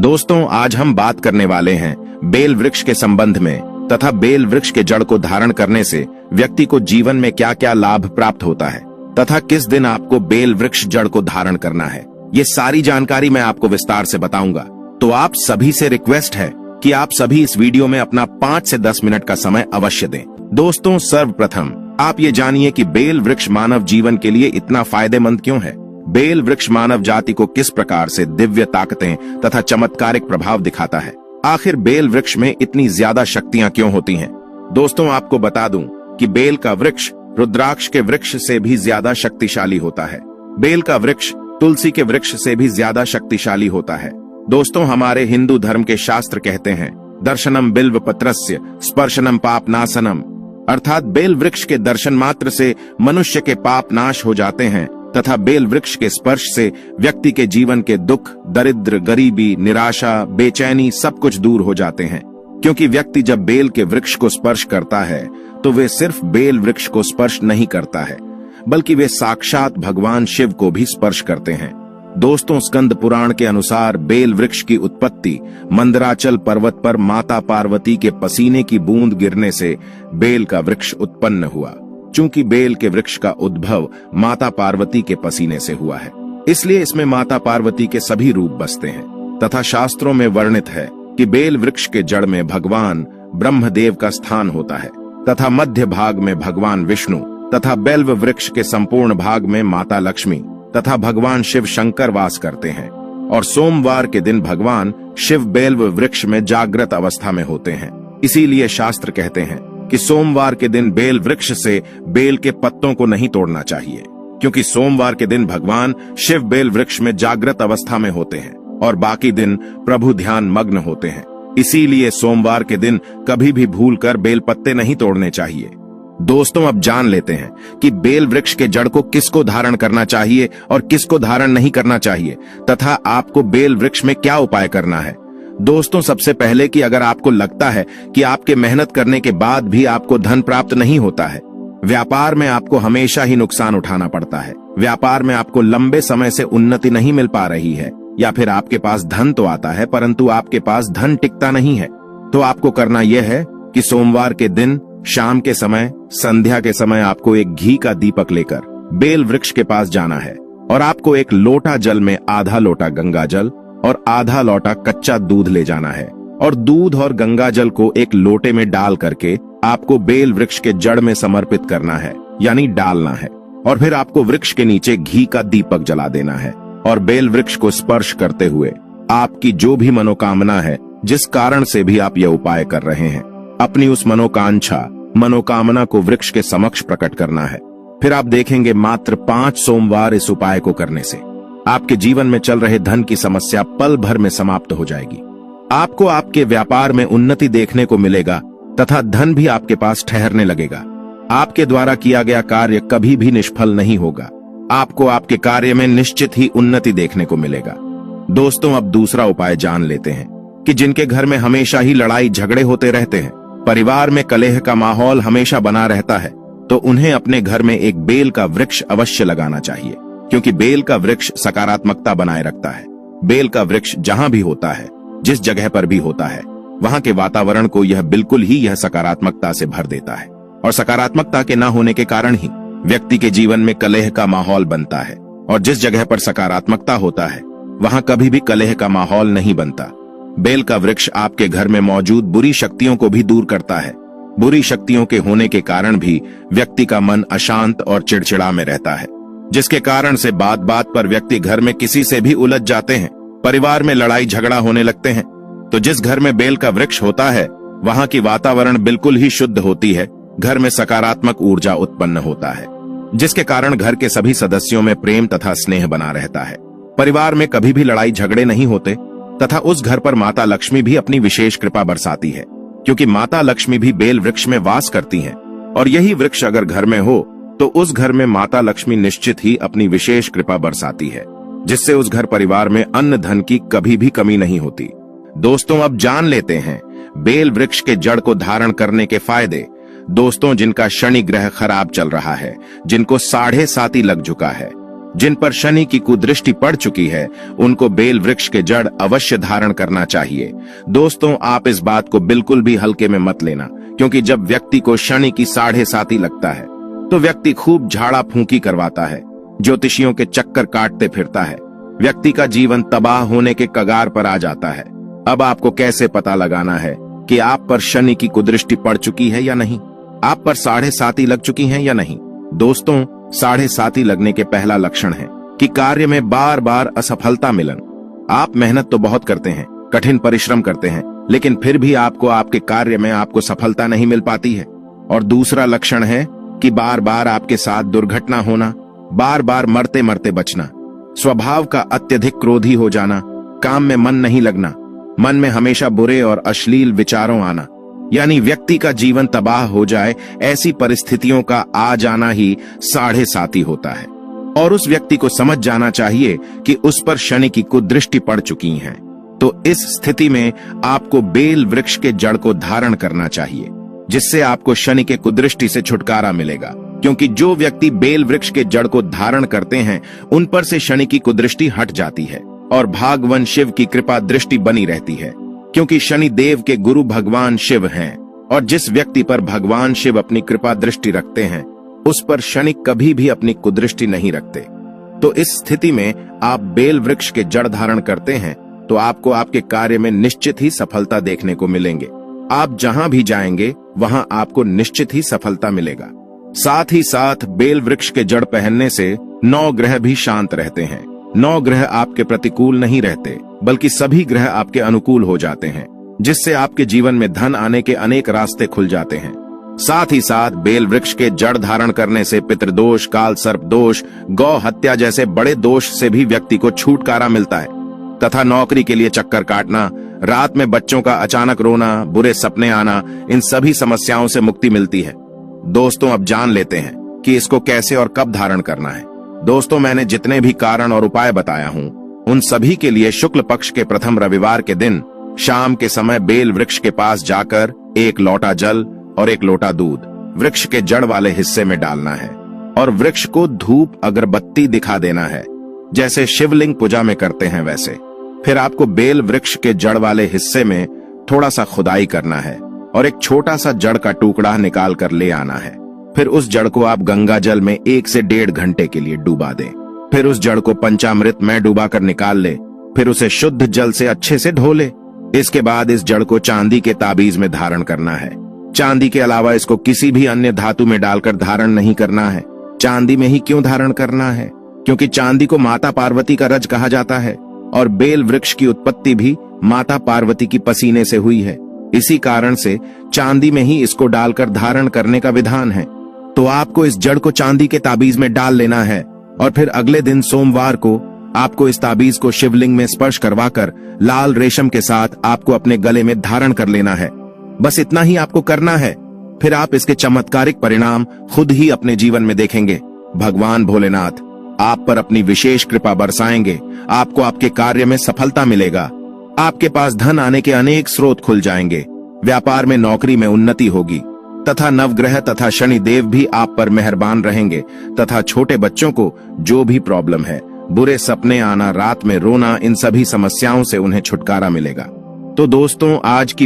दोस्तों, आज हम बात करने वाले हैं बेल वृक्ष के संबंध में तथा बेल वृक्ष के जड़ को धारण करने से व्यक्ति को जीवन में क्या क्या लाभ प्राप्त होता है तथा किस दिन आपको बेल वृक्ष जड़ को धारण करना है। ये सारी जानकारी मैं आपको विस्तार से बताऊंगा। तो आप सभी से रिक्वेस्ट है कि आप सभी इस वीडियो में अपना 5 से 10 मिनट का समय अवश्य दें। दोस्तों, सर्वप्रथम आप ये जानिए कि बेल वृक्ष मानव जीवन के लिए इतना फायदेमंद क्यों है। बेल वृक्ष मानव जाति को किस प्रकार से दिव्य ताकतें तथा चमत्कारिक प्रभाव दिखाता है। आखिर बेल वृक्ष में इतनी ज्यादा शक्तियां क्यों होती हैं। दोस्तों, आपको बता दूं कि बेल का वृक्ष रुद्राक्ष के वृक्ष से भी ज्यादा शक्तिशाली होता है। बेल का वृक्ष तुलसी के वृक्ष से भी ज्यादा शक्तिशाली होता है। दोस्तों, हमारे हिंदू धर्म के शास्त्र कहते हैं, दर्शनम बिल्व पत्रस्य स्पर्शनम पाप नाशनम, अर्थात बेल वृक्ष के दर्शन मात्र से मनुष्य के पाप नाश हो जाते हैं तथा बेल वृक्ष के स्पर्श से व्यक्ति के जीवन के दुख, दरिद्र, गरीबी, निराशा, बेचैनी सब कुछ दूर हो जाते हैं। क्योंकि व्यक्ति जब बेल के वृक्ष को स्पर्श करता है तो वे सिर्फ बेल वृक्ष को स्पर्श नहीं करता है, बल्कि वे साक्षात भगवान शिव को भी स्पर्श करते हैं। दोस्तों, स्कंद पुराण के अनुसार बेल वृक्ष की उत्पत्ति मंदराचल पर्वत पर माता पार्वती के पसीने की बूंद गिरने से बेल का वृक्ष उत्पन्न हुआ। चूंकि बेल के वृक्ष का उद्भव माता पार्वती के पसीने से हुआ है, इसलिए इसमें माता पार्वती के सभी रूप बसते हैं तथा शास्त्रों में वर्णित है कि बेल वृक्ष के जड़ में भगवान ब्रह्मदेव का स्थान होता है तथा मध्य भाग में भगवान विष्णु तथा बेल्व वृक्ष के संपूर्ण भाग में माता लक्ष्मी तथा भगवान शिव शंकर वास करते हैं। और सोमवार के दिन भगवान शिव बेल्व वृक्ष में जागृत अवस्था में होते हैं। इसीलिए शास्त्र कहते हैं कि सोमवार के दिन बेल वृक्ष से बेल के पत्तों को नहीं तोड़ना चाहिए, क्योंकि सोमवार के दिन भगवान शिव बेल वृक्ष में जागृत अवस्था में होते हैं और बाकी दिन प्रभु ध्यान मग्न होते हैं। इसीलिए सोमवार के दिन कभी भी भूलकर बेल पत्ते नहीं तोड़ने चाहिए। दोस्तों, अब जान लेते हैं कि बेल वृक्ष के जड़ को किसको धारण करना चाहिए और किसको धारण नहीं करना चाहिए तथा आपको बेल वृक्ष में क्या उपाय करना है। दोस्तों, सबसे पहले कि अगर आपको लगता है कि आपके मेहनत करने के बाद भी आपको धन प्राप्त नहीं होता है, व्यापार में आपको हमेशा ही नुकसान उठाना पड़ता है, व्यापार में आपको लंबे समय से उन्नति नहीं मिल पा रही है, या फिर आपके पास धन तो आता है परंतु आपके पास धन टिकता नहीं है, तो आपको करना यह है कि सोमवार के दिन शाम के समय, संध्या के समय आपको एक घी का दीपक लेकर बेल वृक्ष के पास जाना है और आपको एक लोटा जल में आधा लोटा गंगा जल और आधा लोटा कच्चा दूध ले जाना है और दूध और गंगा जल को एक लोटे में डाल करके आपको बेल वृक्ष के जड़ में समर्पित करना है, यानी डालना है। और फिर आपको वृक्ष के नीचे घी का दीपक जला देना है और बेल वृक्ष को स्पर्श करते हुए आपकी जो भी मनोकामना है, जिस कारण से भी आप यह उपाय कर रहे हैं, अपनी उस मनोकामना को वृक्ष के समक्ष प्रकट करना है। फिर आप देखेंगे मात्र 5 सोमवार इस उपाय को करने से आपके जीवन में चल रहे धन की समस्या पल भर में समाप्त हो जाएगी। आपको आपके व्यापार में उन्नति देखने को मिलेगा तथा धन भी आपके पास ठहरने लगेगा। आपके द्वारा किया गया कार्य कभी भी निष्फल नहीं होगा। आपको आपके कार्य में निश्चित ही उन्नति देखने को मिलेगा। दोस्तों, अब दूसरा उपाय जान लेते हैं कि जिनके घर में हमेशा ही लड़ाई झगड़े होते रहते हैं, परिवार में कलह का माहौल हमेशा बना रहता है, तो उन्हें अपने घर में एक बेल का वृक्ष अवश्य लगाना चाहिए, क्योंकि बेल का वृक्ष सकारात्मकता बनाए रखता है। बेल का वृक्ष जहां भी होता है, जिस जगह पर भी होता है, वहां के वातावरण को यह बिल्कुल ही यह सकारात्मकता से भर देता है और सकारात्मकता के न होने के कारण ही व्यक्ति के जीवन में कलह का माहौल बनता है। और जिस जगह पर सकारात्मकता होता है वहां कभी भी कलह का माहौल नहीं बनता। बेल का वृक्ष आपके घर में मौजूद बुरी शक्तियों को भी दूर करता है। बुरी शक्तियों के होने के कारण भी व्यक्ति का मन अशांत और चिड़चिड़ा में रहता है, जिसके कारण से बात बात पर व्यक्ति घर में किसी से भी उलझ जाते हैं, परिवार में लड़ाई झगड़ा होने लगते हैं। तो जिस घर में बेल का वृक्ष होता है वहां की वातावरण बिल्कुल ही शुद्ध होती है, घर में सकारात्मक ऊर्जा उत्पन्न होता है, जिसके कारण घर के सभी सदस्यों में प्रेम तथा स्नेह बना रहता है। परिवार में कभी भी लड़ाई झगड़े नहीं होते तथा उस घर पर माता लक्ष्मी भी अपनी विशेष कृपा बरसाती है, क्योंकि माता लक्ष्मी भी बेल वृक्ष में वास करती हैं। और यही वृक्ष अगर घर में हो तो उस घर में माता लक्ष्मी निश्चित ही अपनी विशेष कृपा बरसाती है, जिससे उस घर परिवार में अन्न धन की कभी भी कमी नहीं होती। दोस्तों, अब जान लेते हैं बेल वृक्ष के जड़ को धारण करने के फायदे। दोस्तों, जिनका शनि ग्रह खराब चल रहा है, जिनको 7.5 लग चुका है, जिन पर शनि की कुदृष्टि पड़ चुकी है उनको बेल वृक्ष के जड़ अवश्य धारण करना चाहिए। दोस्तों, आप इस बात को बिल्कुल भी हल्के में मत लेना, क्योंकि जब व्यक्ति को शनि की 7.5 लगता है तो व्यक्ति खूब झाड़ा फूंकी करवाता है, ज्योतिषियों के चक्कर काटते फिरता है, व्यक्ति का जीवन तबाह होने के कगार पर आ जाता है। अब आपको कैसे पता लगाना है कि आप पर शनि की कुदृष्टि पड़ चुकी है या नहीं, आप पर 7.5 लग चुकी हैं या नहीं? दोस्तों, 7.5 लगने के पहला लक्षण है कि कार्य में बार बार असफलता मिलन। आप मेहनत तो बहुत करते हैं, कठिन परिश्रम करते हैं, लेकिन फिर भी आपको आपके कार्य में आपको सफलता नहीं मिल पाती है। और दूसरा लक्षण है कि बार बार आपके साथ दुर्घटना होना, बार बार मरते मरते बचना, स्वभाव का अत्यधिक क्रोधी हो जाना, काम में मन नहीं लगना, मन में हमेशा बुरे और अश्लील विचारों आना, यानी व्यक्ति का जीवन तबाह हो जाए, ऐसी परिस्थितियों का आ जाना ही 7.5 होता है। और उस व्यक्ति को समझ जाना चाहिए कि उस पर शनि की कुदृष्टि पड़ चुकी है। तो इस स्थिति में आपको बेल वृक्ष के जड़ को धारण करना चाहिए, जिससे आपको शनि के कुदृष्टि से छुटकारा मिलेगा। क्योंकि जो व्यक्ति बेल वृक्ष के जड़ को धारण करते हैं उन पर से शनि की कुदृष्टि हट जाती है और भागवान शिव की कृपा दृष्टि बनी रहती है। क्योंकि शनि देव के गुरु भगवान शिव हैं, और जिस व्यक्ति पर भगवान शिव अपनी कृपा दृष्टि रखते हैं उस पर शनि कभी भी अपनी कुदृष्टि नहीं रखते। तो इस स्थिति में आप बेल वृक्ष के जड़ धारण करते हैं तो आपको आपके कार्य में निश्चित ही सफलता देखने को मिलेंगे। आप जहां भी जाएंगे वहां आपको निश्चित ही सफलता मिलेगा। साथ ही साथ बेल वृक्ष के जड़ पहनने से 9 ग्रह भी शांत रहते हैं। 9 ग्रह आपके प्रतिकूल नहीं रहते, बल्कि सभी ग्रह आपके अनुकूल हो जाते हैं, जिससे आपके जीवन में धन आने के अनेक रास्ते खुल जाते हैं। साथ ही साथ बेल वृक्ष के जड़ धारण करने से पितृदोष, काल सर्प दोष, गौ हत्या जैसे बड़े दोष से भी व्यक्ति को छुटकारा मिलता है, तथा नौकरी के लिए चक्कर काटना, रात में बच्चों का अचानक रोना, बुरे सपने आना, इन सभी समस्याओं से मुक्ति मिलती है। दोस्तों, अब जान लेते हैं कि इसको कैसे और कब धारण करना है। दोस्तों, मैंने जितने भी कारण और उपाय बताया हूँ उन सभी के लिए शुक्ल पक्ष के प्रथम रविवार के दिन शाम के समय बेल वृक्ष के पास जाकर 1 लोटा जल और 1 लोटा दूध वृक्ष के जड़ वाले हिस्से में डालना है और वृक्ष को धूप अगरबत्ती दिखा देना है, जैसे शिवलिंग पूजा में करते हैं वैसे। फिर आपको बेल वृक्ष के जड़ वाले हिस्से में थोड़ा सा खुदाई करना है और एक छोटा सा जड़ का टुकड़ा निकाल कर ले आना है। फिर उस जड़ को आप गंगा जल में 1 से 1.5 घंटे के लिए डुबा दें। फिर उस जड़ को पंचामृत में डुबा कर निकाल ले। फिर उसे शुद्ध जल से अच्छे से धो ले। इसके बाद इस जड़ को चांदी के ताबीज में धारण करना है। चांदी के अलावा इसको किसी भी अन्य धातु में डालकर धारण नहीं करना है। चांदी में ही क्यों धारण करना है? क्योंकि चांदी को माता पार्वती का रज कहा जाता है और बेल वृक्ष की उत्पत्ति भी माता पार्वती की पसीने से हुई है। इसी कारण से चांदी में ही इसको डालकर धारण करने का विधान है। तो आपको इस जड़ को चांदी के ताबीज में डाल लेना है और फिर अगले दिन सोमवार को आपको इस ताबीज को शिवलिंग में स्पर्श करवाकर लाल रेशम के साथ आपको अपने गले में धारण कर लेना है। बस इतना ही आपको करना है। फिर आप इसके चमत्कारिक परिणाम खुद ही अपने जीवन में देखेंगे। भगवान भोलेनाथ आप पर अपनी विशेष कृपा बरसाएंगे। आपको आपके कार्य में सफलता मिलेगा। आपके पास धन आने के अनेक स्रोत खुल जाएंगे। व्यापार में, नौकरी में उन्नति होगी तथा नवग्रह तथा शनि देव भी आप पर मेहरबान रहेंगे तथा छोटे बच्चों को जो भी प्रॉब्लम है, बुरे सपने आना, रात में रोना, इन सभी समस्याओं से उन्हें छुटकारा मिलेगा। तो दोस्तों, आज की